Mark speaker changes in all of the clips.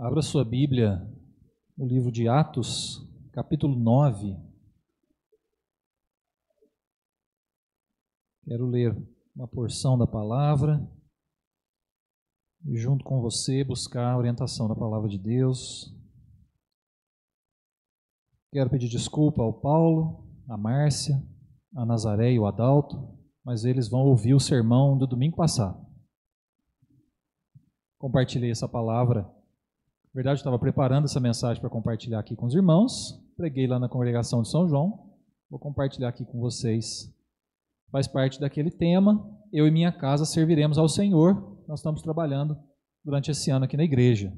Speaker 1: Abra sua Bíblia no livro de Atos, capítulo 9. Quero ler uma porção da palavra e, junto com você, buscar a orientação da palavra de Deus. Quero pedir desculpa ao Paulo, à Márcia, a Nazaré e o Adalto, mas eles vão ouvir o sermão do domingo passado. Compartilhei essa palavra. Na verdade, eu estava preparando essa mensagem para compartilhar aqui com os irmãos. Preguei lá na congregação de São João. Vou compartilhar aqui com vocês. Faz parte daquele tema. Eu e minha casa serviremos ao Senhor. Nós estamos trabalhando durante esse ano aqui na igreja.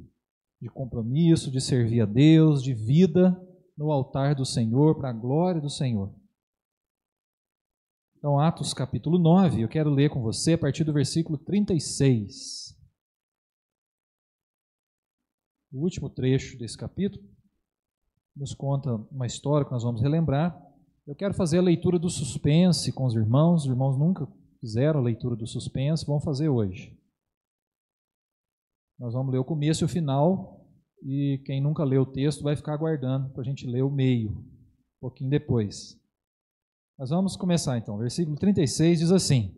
Speaker 1: De compromisso, de servir a Deus, de vida no altar do Senhor, para a glória do Senhor. Então, Atos capítulo 9, eu quero ler com você a partir do versículo 36. O último trecho desse capítulo nos conta uma história que nós vamos relembrar. Eu quero fazer a leitura do suspense com os irmãos nunca fizeram a leitura do suspense, vão fazer hoje. Nós vamos ler o começo e o final, e quem nunca leu o texto vai ficar aguardando para a gente ler o meio, um pouquinho depois. Mas vamos começar então. Versículo 36 diz assim: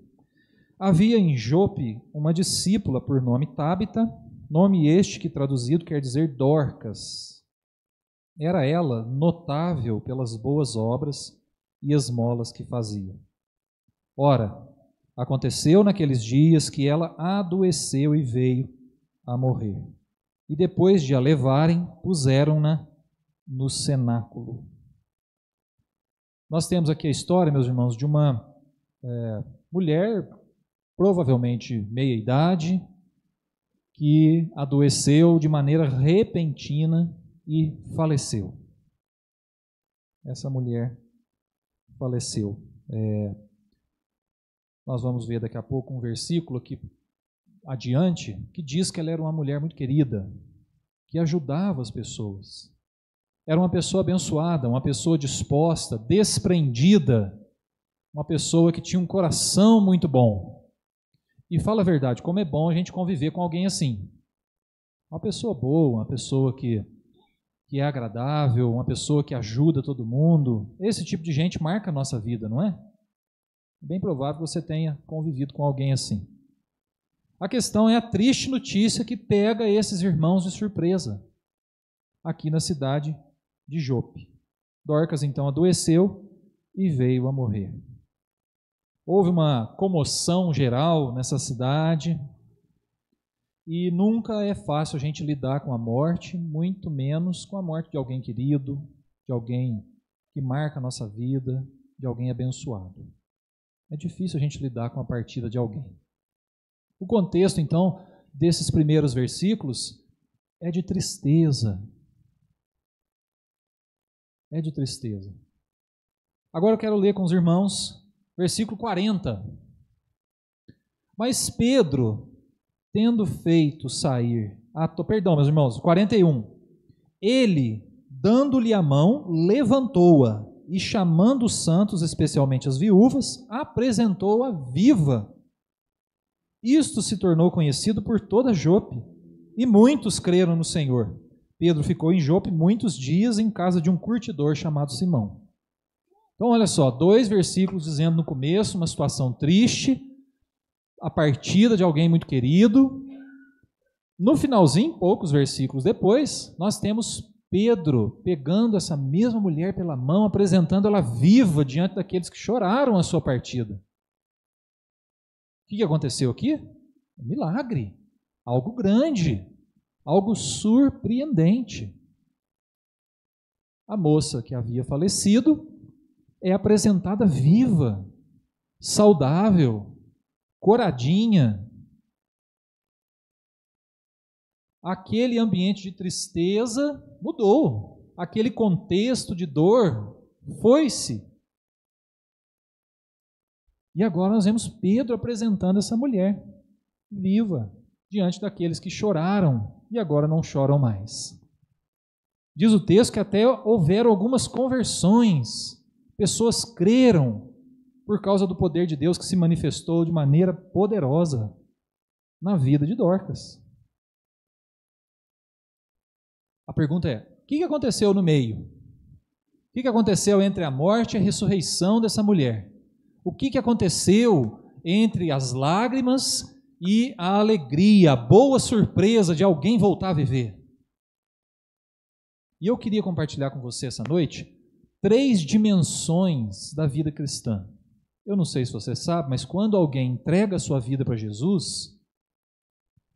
Speaker 1: Havia em Jope uma discípula por nome Tábita, nome este que traduzido quer dizer Dorcas. Era ela notável pelas boas obras e esmolas que fazia. Ora, aconteceu naqueles dias que ela adoeceu e veio a morrer. E depois de a levarem, puseram-na no cenáculo. Nós temos aqui a história, meus irmãos, de uma mulher, provavelmente meia-idade, que adoeceu de maneira repentina e faleceu. Essa mulher faleceu. Nós vamos ver daqui a pouco um versículo aqui adiante que diz que ela era uma mulher muito querida, que ajudava as pessoas. Era uma pessoa abençoada, uma pessoa disposta, desprendida, uma pessoa que tinha um coração muito bom. E fala a verdade, como é bom a gente conviver com alguém assim. Uma pessoa boa, uma pessoa que é agradável, uma pessoa que ajuda todo mundo. Esse tipo de gente marca a nossa vida, não é? É bem provável que você tenha convivido com alguém assim. A questão é a triste notícia que pega esses irmãos de surpresa, aqui na cidade de Jope. Dorcas então adoeceu e veio a morrer. Houve uma comoção geral nessa cidade e nunca é fácil a gente lidar com a morte, muito menos com a morte de alguém querido, de alguém que marca a nossa vida, de alguém abençoado. É difícil a gente lidar com a partida de alguém. O contexto, então, desses primeiros versículos é de tristeza. É de tristeza. Agora eu quero ler com os irmãos versículo 40. Mas Pedro, tendo feito sair... meus irmãos, 41. Ele, dando-lhe a mão, levantou-a e, chamando os santos, especialmente as viúvas, apresentou-a viva. Isto se tornou conhecido por toda Jope, e muitos creram no Senhor. Pedro ficou em Jope muitos dias em casa de um curtidor chamado Simão. Então, olha só, 2 versículos dizendo no começo uma situação triste, a partida de alguém muito querido. No finalzinho, poucos versículos depois, nós temos Pedro pegando essa mesma mulher pela mão, apresentando ela viva diante daqueles que choraram a sua partida. O que aconteceu aqui? Um milagre, algo grande, algo surpreendente. A moça que havia falecido é apresentada viva, saudável, coradinha. Aquele ambiente de tristeza mudou. Aquele contexto de dor foi-se. E agora nós vemos Pedro apresentando essa mulher viva diante daqueles que choraram e agora não choram mais. Diz o texto que até houveram algumas conversões. Pessoas creram por causa do poder de Deus que se manifestou de maneira poderosa na vida de Dorcas. A pergunta é: o que aconteceu no meio? O que aconteceu entre a morte e a ressurreição dessa mulher? O que aconteceu entre as lágrimas e a alegria, a boa surpresa de alguém voltar a viver? E eu queria compartilhar com você essa noite 3 dimensões da vida cristã. Eu não sei se você sabe, mas quando alguém entrega a sua vida para Jesus,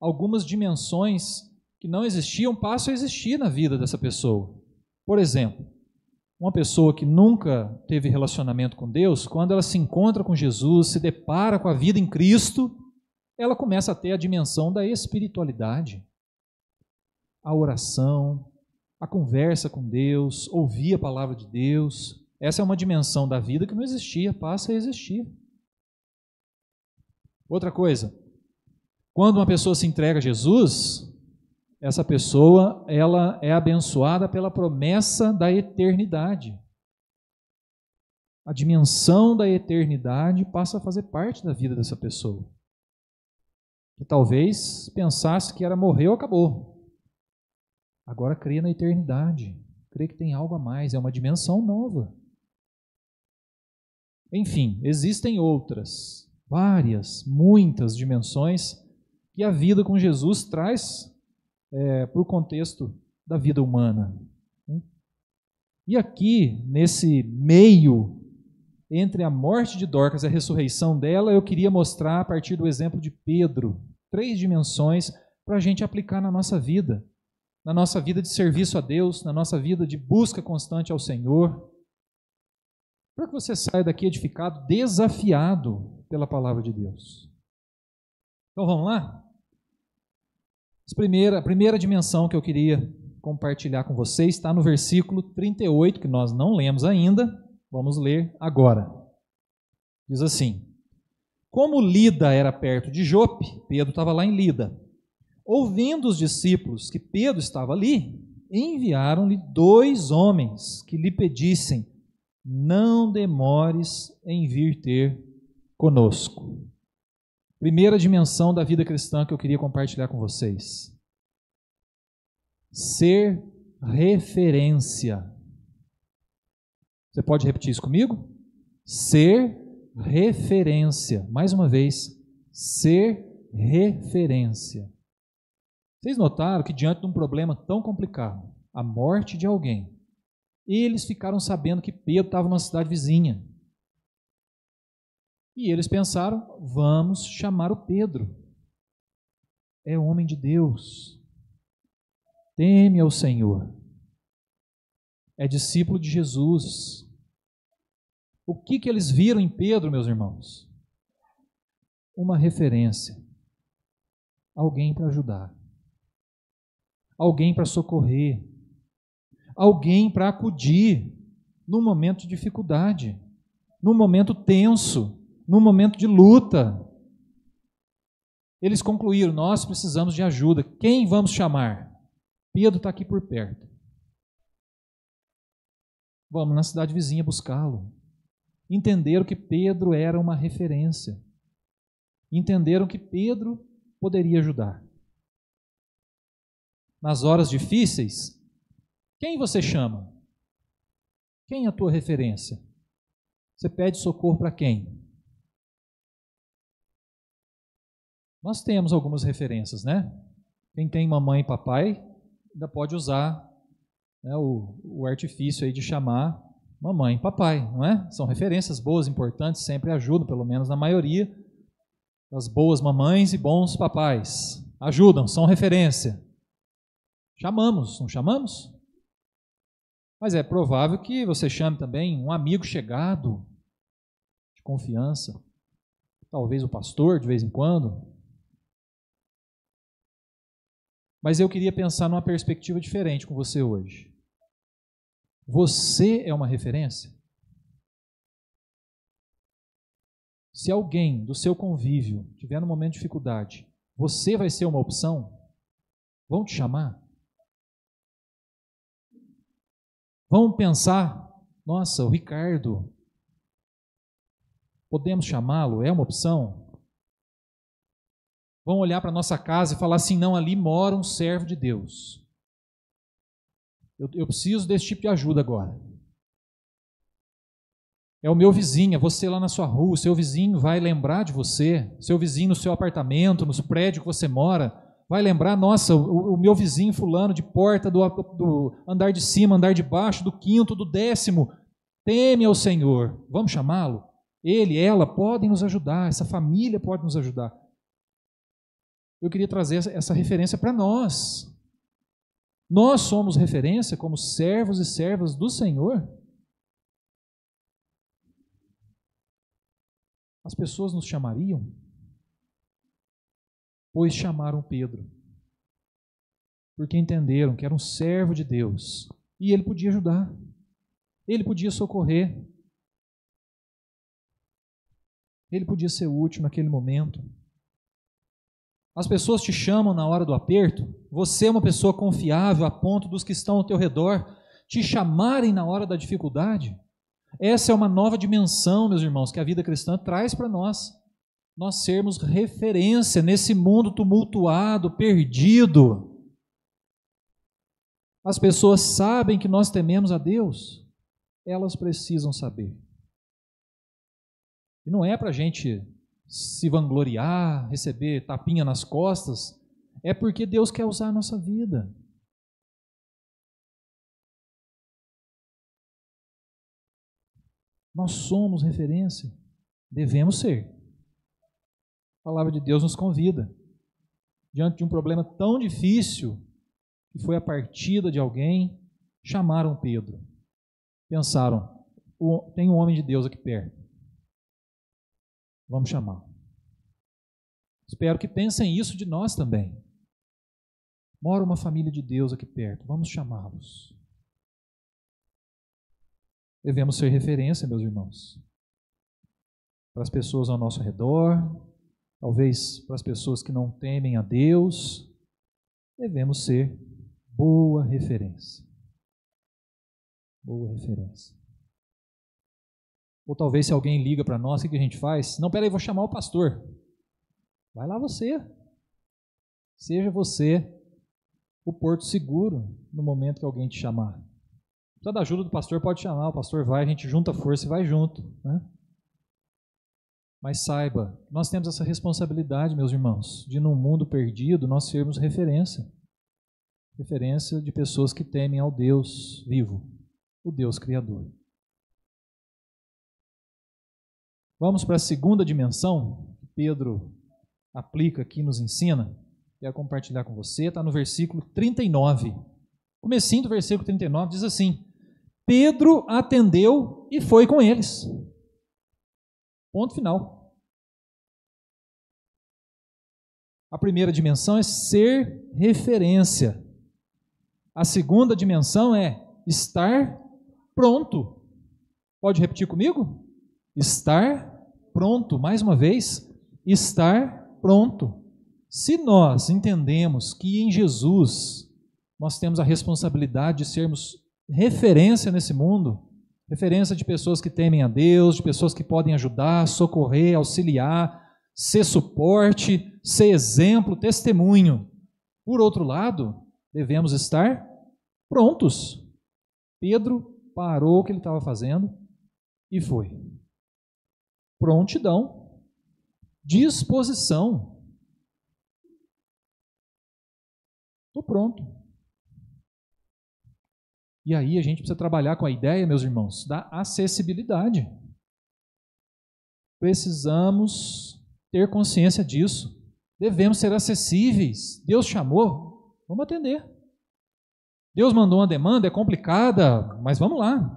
Speaker 1: algumas dimensões que não existiam passam a existir na vida dessa pessoa. Por exemplo, uma pessoa que nunca teve relacionamento com Deus, quando ela se encontra com Jesus, se depara com a vida em Cristo, ela começa a ter a dimensão da espiritualidade, a oração, a conversa com Deus, ouvir a palavra de Deus. Essa é uma dimensão da vida que não existia, passa a existir. Outra coisa, quando uma pessoa se entrega a Jesus, essa pessoa, ela é abençoada pela promessa da eternidade. A dimensão da eternidade passa a fazer parte da vida dessa pessoa. Que talvez pensasse que era morreu, acabou. Agora crê na eternidade, crê que tem algo a mais, é uma dimensão nova. Enfim, existem outras, várias, muitas dimensões que a vida com Jesus traz para o contexto da vida humana. E aqui, nesse meio entre a morte de Dorcas e a ressurreição dela, eu queria mostrar, a partir do exemplo de Pedro, 3 dimensões para a gente aplicar na nossa vida de serviço a Deus, na nossa vida de busca constante ao Senhor, para que você saia daqui edificado, desafiado pela palavra de Deus. Então vamos lá? A primeira dimensão que eu queria compartilhar com vocês está no versículo 38, que nós não lemos ainda, vamos ler agora. Diz assim: como Lida era perto de Jope, Pedro estava lá em Lida, ouvindo os discípulos que Pedro estava ali, enviaram-lhe 2 homens que lhe pedissem: não demores em vir ter conosco. Primeira dimensão da vida cristã que eu queria compartilhar com vocês. Ser referência. Você pode repetir isso comigo? Ser referência. Mais uma vez, ser referência. Vocês notaram que diante de um problema tão complicado, a morte de alguém, eles ficaram sabendo que Pedro estava numa cidade vizinha. E eles pensaram: vamos chamar o Pedro. É homem de Deus. Teme ao Senhor. É discípulo de Jesus. O que eles viram em Pedro, meus irmãos? Uma referência. Alguém para ajudar. Alguém para socorrer. Alguém para acudir num momento de dificuldade, num momento tenso, num momento de luta. Eles concluíram: nós precisamos de ajuda. Quem vamos chamar? Pedro está aqui por perto. Vamos na cidade vizinha buscá-lo. Entenderam que Pedro era uma referência. Entenderam que Pedro poderia ajudar. Nas horas difíceis, quem você chama? Quem é a tua referência? Você pede socorro para quem? Nós temos algumas referências, né? Quem tem mamãe e papai ainda pode usar, né, o artifício aí de chamar mamãe e papai, não é? São referências boas, importantes, sempre ajudam, pelo menos na maioria das boas mamães e bons papais. Ajudam, são referência. Chamamos, não chamamos? Mas é provável que você chame também um amigo chegado, de confiança, talvez o pastor de vez em quando. Mas eu queria pensar numa perspectiva diferente com você hoje. Você é uma referência? Se alguém do seu convívio tiver num momento de dificuldade, você vai ser uma opção? Vão te chamar? Vão pensar: nossa, o Ricardo, podemos chamá-lo? É uma opção? Vão olhar para a nossa casa e falar assim: não, ali mora um servo de Deus. Eu preciso desse tipo de ajuda agora. É o meu vizinho, é você lá na sua rua, o seu vizinho vai lembrar de você, seu vizinho no seu apartamento, no prédio que você mora, vai lembrar, nossa, o meu vizinho fulano de porta do andar de cima, andar de baixo, do quinto, do 10º, teme ao Senhor. Vamos chamá-lo? Ele, ela podem nos ajudar, essa família pode nos ajudar. Eu queria trazer essa referência para nós. Nós somos referência como servos e servas do Senhor. As pessoas nos chamariam, pois chamaram Pedro, porque entenderam que era um servo de Deus e ele podia ajudar, ele podia socorrer, ele podia ser útil naquele momento. As pessoas te chamam na hora do aperto, você é uma pessoa confiável a ponto dos que estão ao teu redor te chamarem na hora da dificuldade. Essa é uma nova dimensão, meus irmãos, que a vida cristã traz para nós. Nós sermos referência nesse mundo tumultuado, perdido. As pessoas sabem que nós tememos a Deus. Elas precisam saber. E não é para a gente se vangloriar, receber tapinha nas costas. É porque Deus quer usar a nossa vida. Nós somos referência, devemos ser. A palavra de Deus nos convida, diante de um problema tão difícil, que foi a partida de alguém, chamaram Pedro. Pensaram, tem um homem de Deus aqui perto. Vamos chamá-lo. Espero que pensem isso de nós também. Mora uma família de Deus aqui perto, vamos chamá-los. Devemos ser referência, meus irmãos, para as pessoas ao nosso redor, talvez para as pessoas que não temem a Deus. Devemos ser boa referência. Boa referência. Ou talvez se alguém liga para nós, o que a gente faz? Não, peraí, vou chamar o pastor. Vai lá você. Seja você o porto seguro no momento que alguém te chamar. Precisa da ajuda do pastor, pode chamar, o pastor vai, a gente junta força e vai junto, né? Mas saiba, nós temos essa responsabilidade, meus irmãos, de num mundo perdido nós sermos referência. Referência de pessoas que temem ao Deus vivo, o Deus Criador. Vamos para a segunda dimensão que Pedro aplica aqui, nos ensina. Quero compartilhar com você, está no versículo 39. Comecinho do versículo 39 diz assim: Pedro atendeu e foi com eles. Ponto final. A primeira dimensão é ser referência. A segunda dimensão é estar pronto. Pode repetir comigo? Estar pronto. Mais uma vez, estar pronto. Se nós entendemos que em Jesus nós temos a responsabilidade de sermos referência nesse mundo, referência de pessoas que temem a Deus, de pessoas que podem ajudar, socorrer, auxiliar, ser suporte, ser exemplo, testemunho. Por outro lado, devemos estar prontos. Pedro parou o que ele estava fazendo e foi. Prontidão, disposição. Estou pronto. E aí a gente precisa trabalhar com a ideia, meus irmãos, da acessibilidade. Precisamos ter consciência disso. Devemos ser acessíveis. Deus chamou, vamos atender. Deus mandou uma demanda, é complicada, mas vamos lá.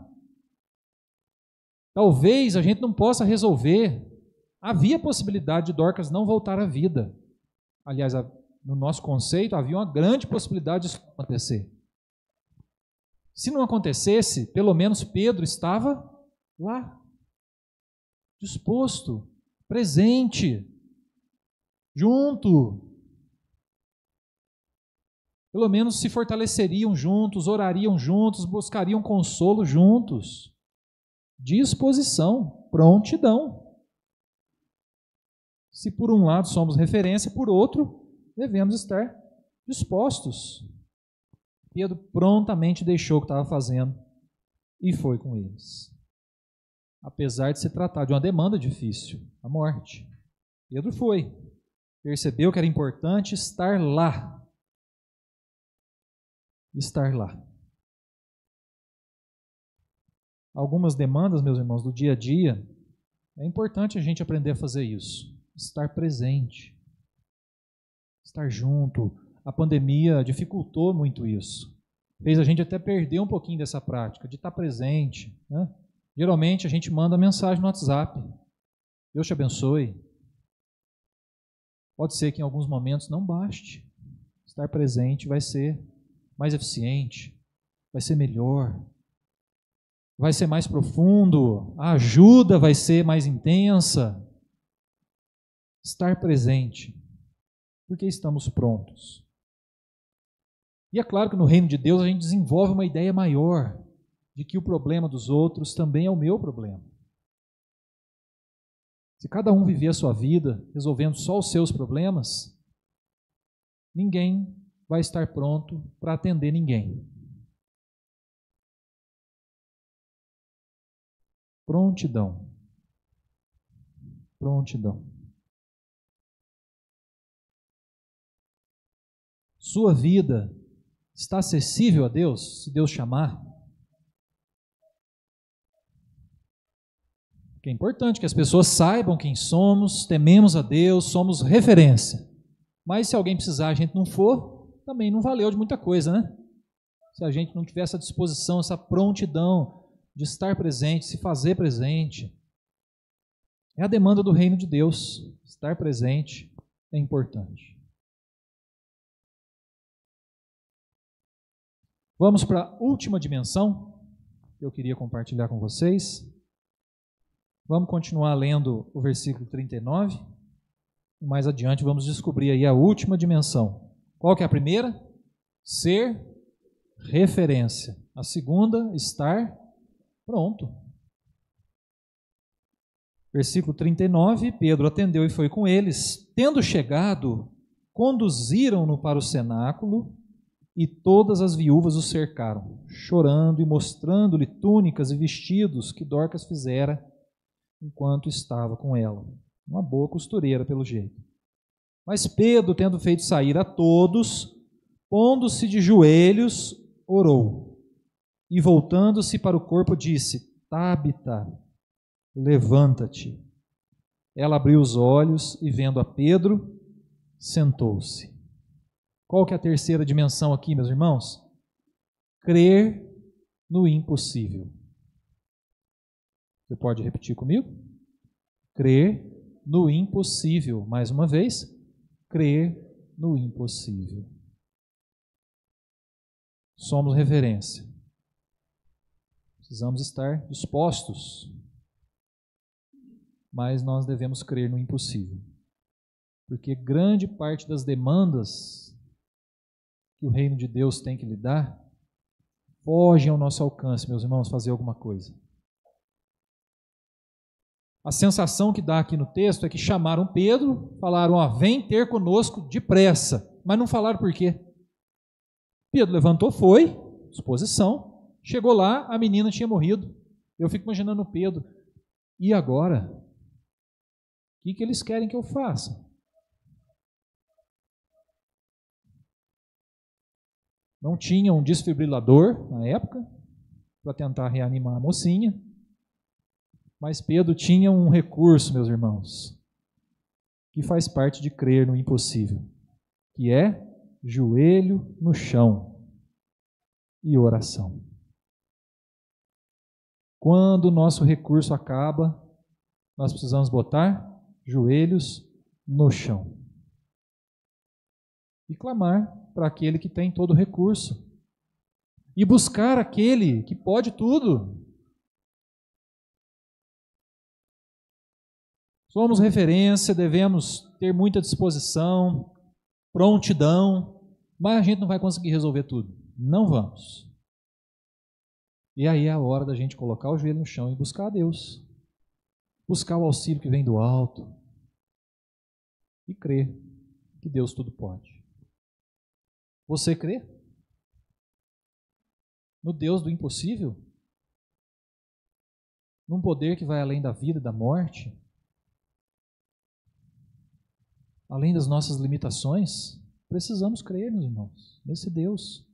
Speaker 1: Talvez a gente não possa resolver. Havia possibilidade de Dorcas não voltar à vida. Aliás, no nosso conceito, havia uma grande possibilidade disso acontecer. Se não acontecesse, pelo menos Pedro estava lá, disposto, presente, junto. Pelo menos se fortaleceriam juntos, orariam juntos, buscariam consolo juntos. Disposição, prontidão. Se por um lado somos referência, por outro, devemos estar dispostos. Pedro prontamente deixou o que estava fazendo e foi com eles. Apesar de se tratar de uma demanda difícil, a morte. Pedro foi. Percebeu que era importante estar lá. Estar lá. Algumas demandas, meus irmãos, do dia a dia, é importante a gente aprender a fazer isso. Estar presente. Estar junto. A pandemia dificultou muito isso. Fez a gente até perder um pouquinho dessa prática, de estar presente, né? Geralmente a gente manda mensagem no WhatsApp. Deus te abençoe. Pode ser que em alguns momentos não baste. Estar presente vai ser mais eficiente, vai ser melhor, vai ser mais profundo, a ajuda vai ser mais intensa. Estar presente, porque estamos prontos. E é claro que no reino de Deus a gente desenvolve uma ideia maior de que o problema dos outros também é o meu problema. Se cada um viver a sua vida resolvendo só os seus problemas, ninguém vai estar pronto para atender ninguém. Prontidão. Prontidão. Sua vida está acessível a Deus, se Deus chamar? Porque é importante que as pessoas saibam quem somos, tememos a Deus, somos referência. Mas se alguém precisar, a gente não for, também não valeu de muita coisa, né? Se a gente não tiver essa disposição, essa prontidão de estar presente, se fazer presente. É a demanda do reino de Deus. Estar presente é importante. Vamos para a última dimensão que eu queria compartilhar com vocês. Vamos continuar lendo o versículo 39. Mais adiante vamos descobrir aí a última dimensão. Qual que é a primeira? Ser referência. A segunda, estar pronto. Versículo 39, Pedro atendeu e foi com eles. Tendo chegado, conduziram-no para o cenáculo e todas as viúvas o cercaram, chorando e mostrando-lhe túnicas e vestidos que Dorcas fizera enquanto estava com ela. Uma boa costureira, pelo jeito. Mas Pedro, tendo feito sair a todos, pondo-se de joelhos, orou. E voltando-se para o corpo, disse: Tabita, levanta-te. Ela abriu os olhos e, vendo a Pedro, sentou-se. Qual que é a terceira dimensão aqui, meus irmãos? Crer no impossível. Você pode repetir comigo? Crer no impossível. Mais uma vez, crer no impossível. Somos referência. Precisamos estar dispostos, mas nós devemos crer no impossível. Porque grande parte das demandas que o reino de Deus tem que lidar fogem ao nosso alcance, meus irmãos, fazer alguma coisa. A sensação que dá aqui no texto é que chamaram Pedro, falaram: vem ter conosco depressa, mas não falaram por quê. Pedro levantou, foi, disposição, chegou lá, a menina tinha morrido. Eu fico imaginando Pedro, e agora? O que eles querem que eu faça? Não tinha um desfibrilador na época para tentar reanimar a mocinha. Mas Pedro tinha um recurso, meus irmãos, que faz parte de crer no impossível, que é joelho no chão e oração. Quando o nosso recurso acaba, nós precisamos botar joelhos no chão e clamar para aquele que tem todo o recurso e buscar aquele que pode tudo. Somos referência, devemos ter muita disposição, prontidão, mas a gente não vai conseguir resolver tudo. Não vamos. E aí é a hora da gente colocar o joelho no chão e buscar a Deus. Buscar o auxílio que vem do alto. E crer que Deus tudo pode. Você crê? no Deus do impossível? Num poder que vai além da vida e da morte? Além das nossas limitações? Precisamos crer, meus irmãos, nesse Deus.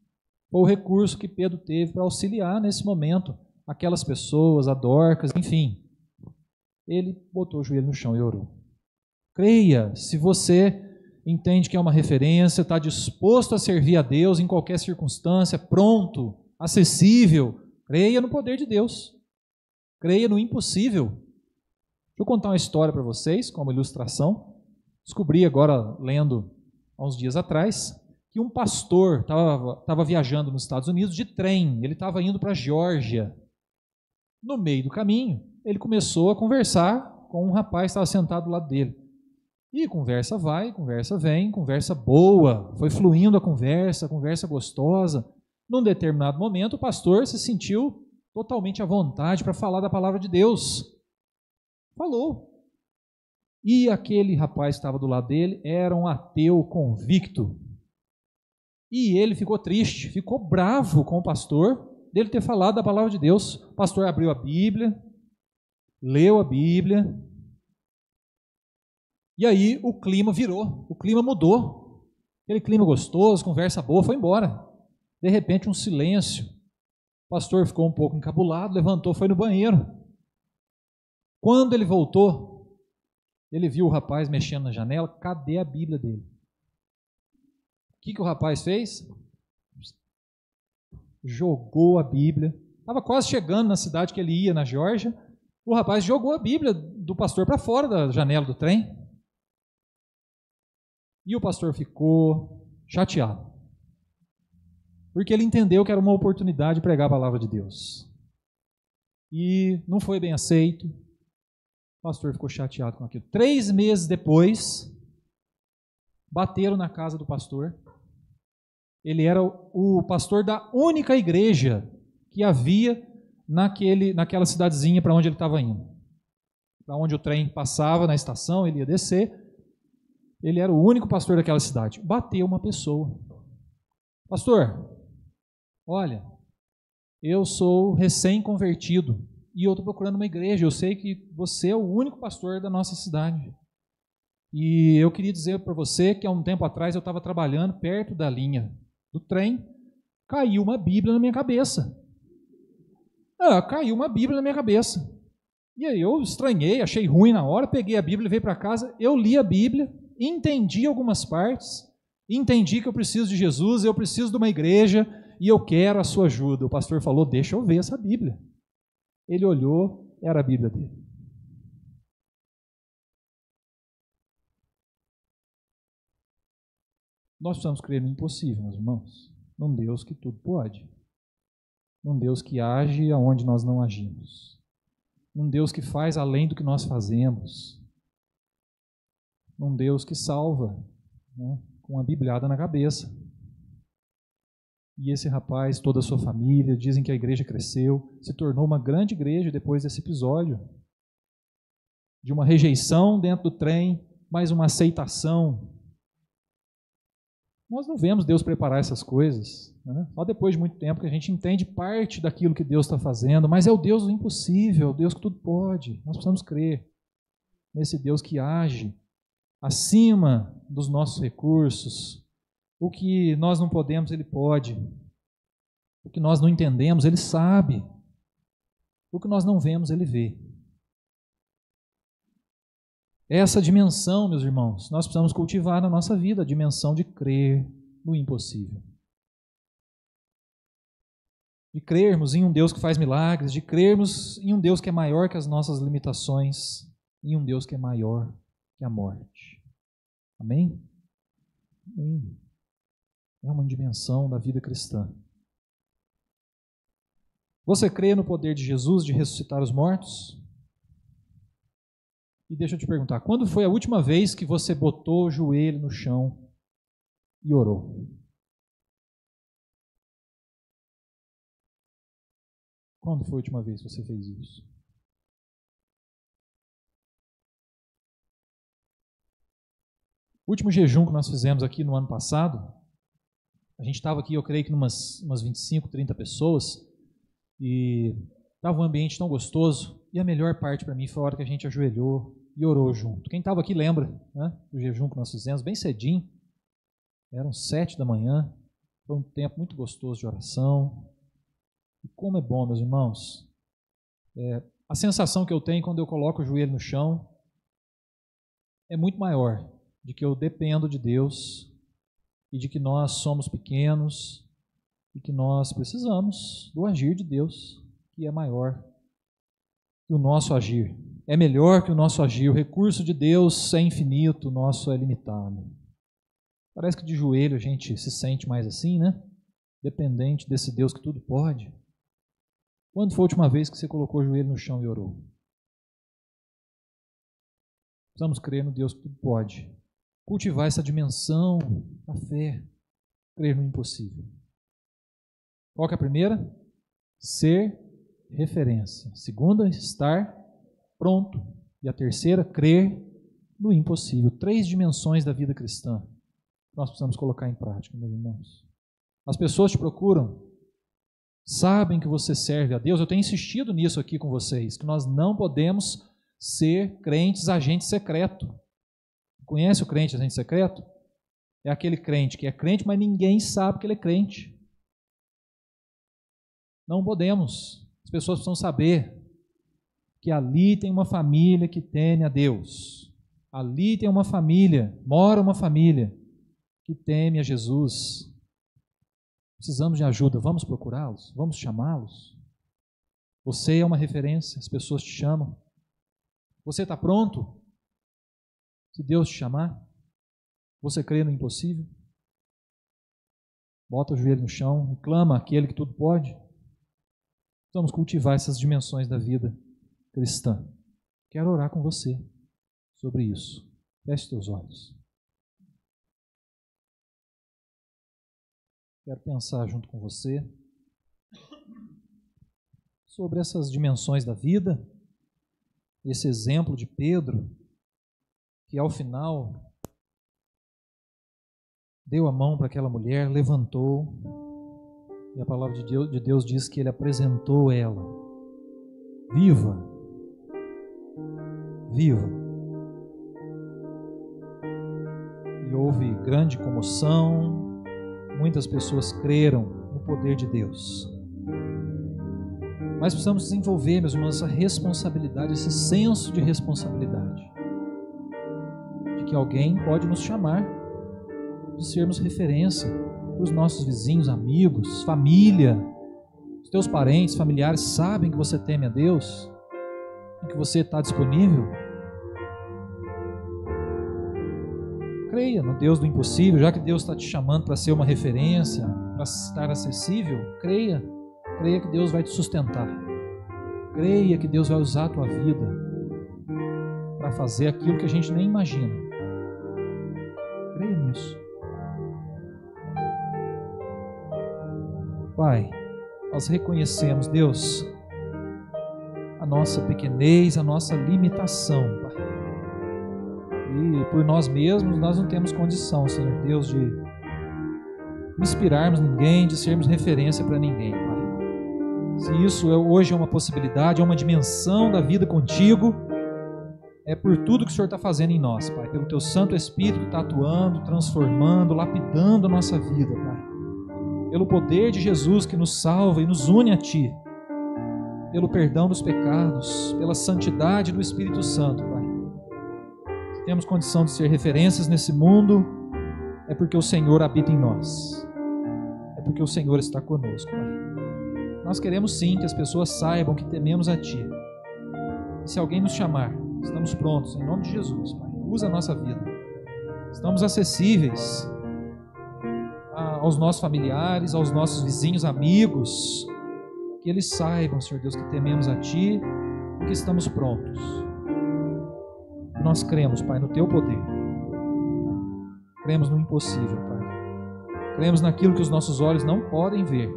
Speaker 1: Foi o recurso que Pedro teve para auxiliar nesse momento aquelas pessoas, a Dorcas, enfim. Ele botou o joelho no chão e orou. Creia, se você entende que é uma referência, está disposto a servir a Deus em qualquer circunstância, pronto, acessível, creia no poder de Deus. Creia no impossível. Deixa eu contar uma história para vocês, como ilustração. Descobri agora, lendo há uns dias atrás, que um pastor estava viajando nos Estados Unidos de trem. Ele estava indo para a Geórgia. No meio do caminho, ele começou a conversar com um rapaz que estava sentado do lado dele. E conversa vai, conversa vem, conversa boa. Foi fluindo a conversa gostosa. Num determinado momento, o pastor se sentiu totalmente à vontade para falar da palavra de Deus. Falou. E aquele rapaz que estava do lado dele era um ateu convicto. E ele ficou triste, ficou bravo com o pastor dele ter falado da palavra de Deus. O pastor abriu a Bíblia, leu a Bíblia, e aí o clima virou, o clima mudou. Aquele clima gostoso, conversa boa, foi embora. De repente um silêncio. O pastor ficou um pouco encabulado, levantou, foi no banheiro. Quando ele voltou, ele viu o rapaz mexendo na janela. Cadê a Bíblia dele? O que o rapaz fez? Jogou a Bíblia. Estava quase chegando na cidade que ele ia, na Geórgia. O rapaz jogou a Bíblia do pastor para fora da janela do trem. E o pastor ficou chateado. Porque ele entendeu que era uma oportunidade de pregar a palavra de Deus. E não foi bem aceito. O pastor ficou chateado com aquilo. 3 meses depois, bateram na casa do pastor. Ele era o pastor da única igreja que havia naquela cidadezinha para onde ele estava indo. Para onde o trem passava na estação, ele ia descer. Ele era o único pastor daquela cidade. Bateu uma pessoa. Pastor, olha, eu sou recém-convertido e eu estou procurando uma igreja. Eu sei que você é o único pastor da nossa cidade. E eu queria dizer para você que há um tempo atrás eu estava trabalhando perto da linha do trem, caiu uma Bíblia na minha cabeça. Caiu uma Bíblia na minha cabeça. E aí eu estranhei, achei ruim na hora, peguei a Bíblia, veio para casa, eu li a Bíblia, entendi algumas partes, entendi que eu preciso de Jesus, eu preciso de uma igreja e eu quero a sua ajuda. O pastor falou, deixa eu ver essa Bíblia. Ele olhou, era a Bíblia dele. Nós precisamos crer no impossível, meus irmãos. Num Deus que tudo pode. Num Deus que age aonde nós não agimos. Num Deus que faz além do que nós fazemos. Num Deus que salva, né, com uma bibliada na cabeça. E esse rapaz, toda a sua família, dizem que a igreja cresceu, se tornou uma grande igreja depois desse episódio. De uma rejeição dentro do trem, mas uma aceitação. Nós não vemos Deus preparar essas coisas, né? Só depois de muito tempo que a gente entende parte daquilo que Deus está fazendo, mas é o Deus do impossível, é o Deus que tudo pode. Nós precisamos crer nesse Deus que age acima dos nossos recursos. O que nós não podemos, Ele pode. O que nós não entendemos, Ele sabe. O que nós não vemos, Ele vê. Essa dimensão, meus irmãos, nós precisamos cultivar na nossa vida, a dimensão de crer no impossível. De crermos em um Deus que faz milagres, de crermos em um Deus que é maior que as nossas limitações, em um Deus que é maior que a morte. Amém? Amém. É uma dimensão da vida cristã. Você crê no poder de Jesus de ressuscitar os mortos? E deixa eu te perguntar, quando foi a última vez que você botou o joelho no chão e orou? Quando foi a última vez que você fez isso? O último jejum que nós fizemos aqui no ano passado, A gente estava aqui, eu creio que umas 25, 30 pessoas, e estava um ambiente tão gostoso, e a melhor parte para mim foi a hora que a gente ajoelhou e orou junto. Quem estava aqui lembra, né, do jejum que nós fizemos, bem cedinho, eram 7 da manhã, foi um tempo muito gostoso de oração. E como é bom, meus irmãos, a sensação que eu tenho quando eu coloco o joelho no chão é muito maior, de que eu dependo de Deus e de que nós somos pequenos e que nós precisamos do agir de Deus, que é maior que o nosso agir. É melhor que o nosso agir. O recurso de Deus é infinito, o nosso é limitado. Parece que de joelho a gente se sente mais assim, né? Dependente desse Deus que tudo pode. Quando foi a última vez que você colocou o joelho no chão e orou? Precisamos crer no Deus que tudo pode. Cultivar essa dimensão da fé. Crer no impossível. Qual que é a primeira? Ser referência. A segunda, estar pronto. E a terceira, crer no impossível. 3 dimensões da vida cristã que nós precisamos colocar em prática, meus irmãos. As pessoas te procuram, sabem que você serve a Deus. Eu tenho insistido nisso aqui com vocês, que nós não podemos ser crentes agente secreto. Conhece o crente agente secreto? É aquele crente que é crente, mas ninguém sabe que ele é crente. Não podemos. As pessoas precisam saber que ali tem uma família que teme a Deus. Ali tem uma família, mora uma família que teme a Jesus. Precisamos de ajuda, vamos procurá-los, vamos chamá-los. Você é uma referência, as pessoas te chamam. Você está pronto? Se Deus te chamar, você crê no impossível? Bota o joelho no chão e clama àquele que tudo pode. Vamos cultivar essas dimensões da vida cristã. Quero orar com você sobre isso. Feche teus olhos. Quero pensar junto com você sobre essas dimensões da vida, esse exemplo de Pedro, que ao final deu a mão para aquela mulher, levantou, e a palavra de Deus diz que ele apresentou ela, viva, viva. E houve grande comoção, muitas pessoas creram no poder de Deus. Mas precisamos desenvolver, meus irmãos, essa responsabilidade, esse senso de responsabilidade. De que alguém pode nos chamar de sermos referência para os nossos vizinhos, amigos, família. Os teus parentes, familiares sabem que você teme a Deus e que você está disponível. Creia no Deus do impossível, já que Deus está te chamando para ser uma referência, para estar acessível. Creia que Deus vai te sustentar. Creia que Deus vai usar a tua vida para fazer aquilo que a gente nem imagina. Creia nisso. Pai, nós reconhecemos, Deus, a nossa pequenez, a nossa limitação, Pai. E por nós mesmos nós não temos condição, Senhor Deus, de inspirarmos ninguém, de sermos referência para ninguém, Pai. Se isso hoje é uma possibilidade, é uma dimensão da vida contigo, é por tudo que o Senhor está fazendo em nós, Pai. Pelo Teu Santo Espírito que está atuando, transformando, lapidando a nossa vida, Pai. Pelo poder de Jesus que nos salva e nos une a Ti. Pelo perdão dos pecados, pela santidade do Espírito Santo, Pai. Se temos condição de ser referências nesse mundo, é porque o Senhor habita em nós. É porque o Senhor está conosco, Pai. Nós queremos sim que as pessoas saibam que tememos a Ti. E se alguém nos chamar, estamos prontos, em nome de Jesus, Pai. Usa a nossa vida. Estamos acessíveis aos nossos familiares, aos nossos vizinhos, amigos. Que eles saibam, Senhor Deus, que tememos a Ti e que estamos prontos. Nós cremos, Pai, no Teu poder. Cremos no impossível, Pai. Cremos naquilo que os nossos olhos não podem ver.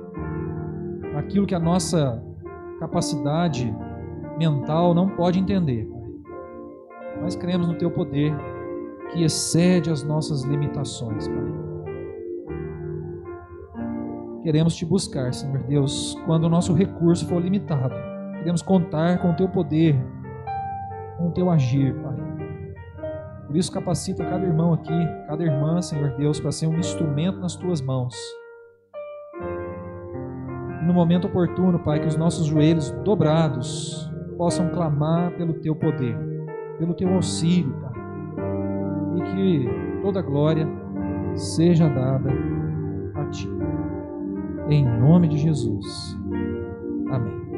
Speaker 1: Naquilo que a nossa capacidade mental não pode entender, Pai. Mas cremos no Teu poder que excede as nossas limitações, Pai. queremos te buscar, Senhor Deus, quando o nosso recurso for limitado. Queremos contar com o teu poder, com o teu agir, Pai. Por isso capacita cada irmão aqui, cada irmã, Senhor Deus, para ser um instrumento nas tuas mãos. E no momento oportuno, Pai, que os nossos joelhos dobrados possam clamar pelo teu poder, pelo teu auxílio, Pai. E que toda glória seja dada a ti. Em nome de Jesus. Amém.